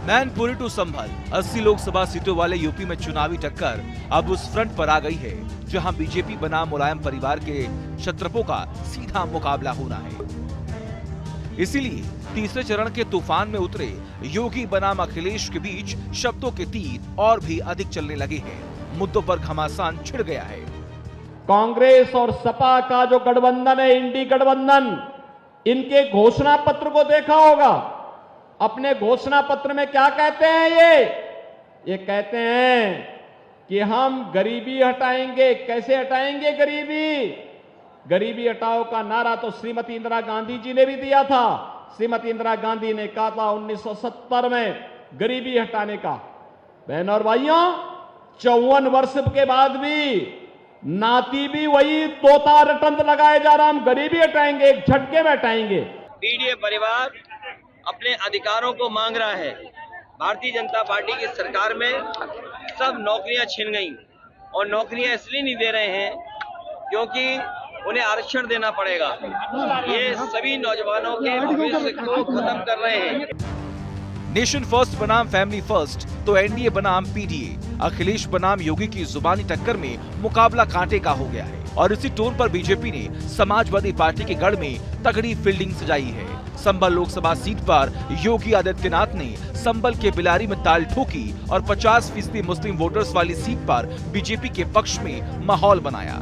Mainpuri to संभल 80 लोकसभा सीटों वाले UP में चुनावी टक्कर अब उस फ्रंट पर आ गई है जहां बीजेपी बनाम मुलायम परिवार के क्षत्रपों का सीधा मुकाबला होना है। इसीलिए तीसरे चरण के तूफान में उतरे योगी बनाम अखिलेश के बीच शब्दों के तीर और भी अधिक चलने लगे हैं। मुद्दों पर घमासान छिड़ गया है। कांग्रेस और सपा का जो गठबंधन है, इंडी गठबंधन, इनके घोषणा पत्र को देखा होगा। अपने घोषणा पत्र में क्या कहते हैं ये कहते हैं कि हम गरीबी हटाएंगे। कैसे हटाएंगे गरीबी? गरीबी हटाओ का नारा तो श्रीमती इंदिरा गांधी जी ने भी दिया था। श्रीमती इंदिरा गांधी ने कहा था 1970 में गरीबी हटाने का। बहनों और भाइयों, 54 वर्ष के बाद भी नाती भी वही तोता रटंत लगाए जा रहा, हम गरीबी हटाएंगे, एक झटके में हटाएंगे। पीडीए परिवार अपने अधिकारों को मांग रहा है। भारतीय जनता पार्टी की सरकार में सब नौकरियां छिन गई और नौकरियां इसलिए नहीं दे रहे हैं क्योंकि उन्हें आरक्षण देना पड़ेगा। ये सभी नौजवानों के भविष्य को खत्म कर रहे हैं। नेशन फर्स्ट बनाम फैमिली फर्स्ट तो एनडीए बनाम पीडीए, अखिलेश बनाम योगी की जुबानी टक्कर में मुकाबला कांटे का हो गया है। और इसी टोन पर बीजेपी ने समाजवादी पार्टी के गढ़ में तगड़ी फील्डिंग सजाई है। संभल लोकसभा सीट पर योगी आदित्यनाथ ने संभल के बिलारी में ताल ठोकी और 50% मुस्लिम वोटर्स वाली सीट पर बीजेपी के पक्ष में माहौल बनाया।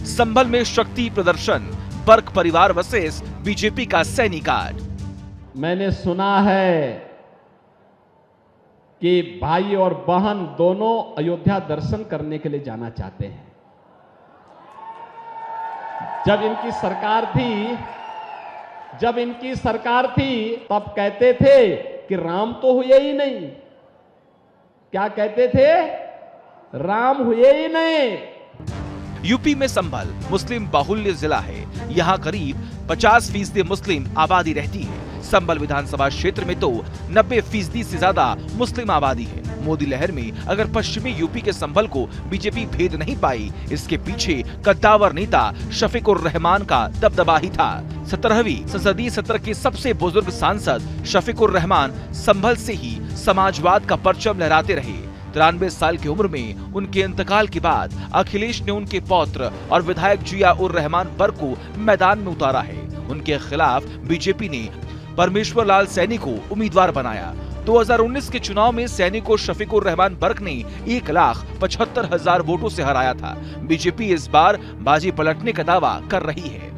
संभल में शक्ति प्रदर्शन, बर्क परिवार वर्सेस बीजेपी का सैनिक गार्ड। मैंने सुना है कि भाई और बहन दोनों अयोध्या दर्शन करने के लिए जाना चाहते हैं। जब इनकी सरकार थी तब कहते थे कि राम तो हुए ही नहीं। क्या कहते थे? राम हुए ही नहीं। यूपी में संभल मुस्लिम बाहुल्य जिला है। यहाँ करीब 50% मुस्लिम आबादी रहती है। संभल विधानसभा क्षेत्र में तो 90% से ज्यादा मुस्लिम आबादी है। मोदी लहर में अगर पश्चिमी यूपी के संभल को बीजेपी भेद नहीं पाई, इसके पीछे कद्दावर नेता शफीकुर रहमान का दबदबा ही था। 17वीं संसदीय सत्र के सबसे बुजुर्ग सांसद शफीकुर रहमान संभल से ही समाजवाद का परचम लहराते रहे। 93 साल की उम्र में उनके इंतकाल के बाद अखिलेश ने उनके पौत्र और विधायक जिया उर रहमान बर्क को मैदान में उतारा है। उनके खिलाफ बीजेपी ने परमेश्वर लाल सैनी को उम्मीदवार बनाया। 2019 के चुनाव में सैनी को शफीकुर रहमान बर्क ने 1,75,000 वोटों से हराया था। बीजेपी इस बार बाजी पलटने का दावा कर रही है।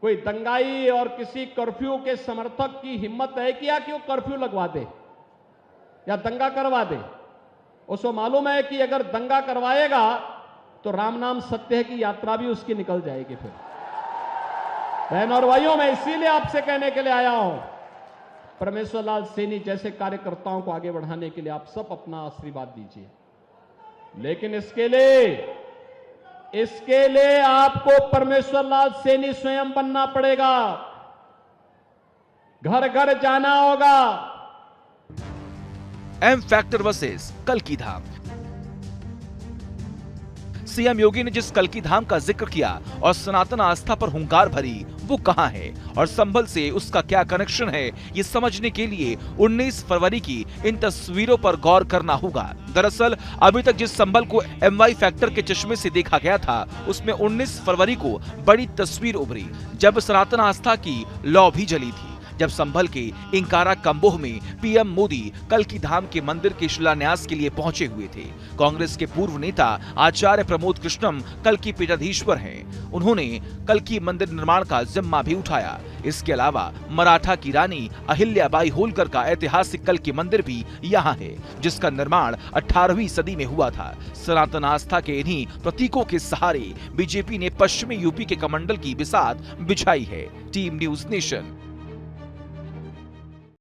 कोई दंगाई और किसी कर्फ्यू के समर्थक की हिम्मत है कि वो कर्फ्यू लगवा दे या दंगा करवा दे। उसको मालूम है कि अगर दंगा करवाएगा तो राम नाम सत्य है की यात्रा भी उसकी निकल जाएगी। फिर बहनों और भाइयों, मैं इसीलिए आपसे कहने के लिए आया हूं, परमेश्वर लाल सैनी जैसे कार्यकर्ताओं को आगे बढ़ाने के लिए आप सब अपना आशीर्वाद दीजिए। लेकिन इसके लिए आपको परमेश्वर लाल सैनी स्वयं बनना पड़ेगा। घर घर जाना होगा। एम फैक्टर वर्सेस कल्की धाम। सीएम योगी ने जिस कल्की धाम का जिक्र किया और सनातन आस्था पर हुंकार भरी, वो कहां है और संभल से उसका क्या कनेक्शन है, ये समझने के लिए 19 फरवरी की इन तस्वीरों पर गौर करना होगा। दरअसल अभी तक जिस संभल को एमवाई फैक्टर के चश्मे से देखा गया था, उसमें 19 फरवरी को बड़ी तस्वीर उभरी जब सनातन आस्था की लौ भी जली थी। जब संभल के इंकारा कंबोह में पीएम मोदी कल्की धाम के मंदिर के शिलान्यास के लिए पहुंचे हुए थे। कांग्रेस के पूर्व नेता आचार्य प्रमोद कृष्णम कल्की पीठाधीश्वर हैं। उन्होंने कल्की मंदिर निर्माण का जिम्मा भी उठाया। इसके अलावा मराठा की रानी अहिल्याबाई होलकर का ऐतिहासिक कल्की मंदिर भी यहाँ है, जिसका निर्माण 18वीं सदी में हुआ था। सनातन आस्था के इन्हीं प्रतीकों के सहारे बीजेपी ने पश्चिमी यूपी के कमंडल की बिसात बिछाई है। Team news nation.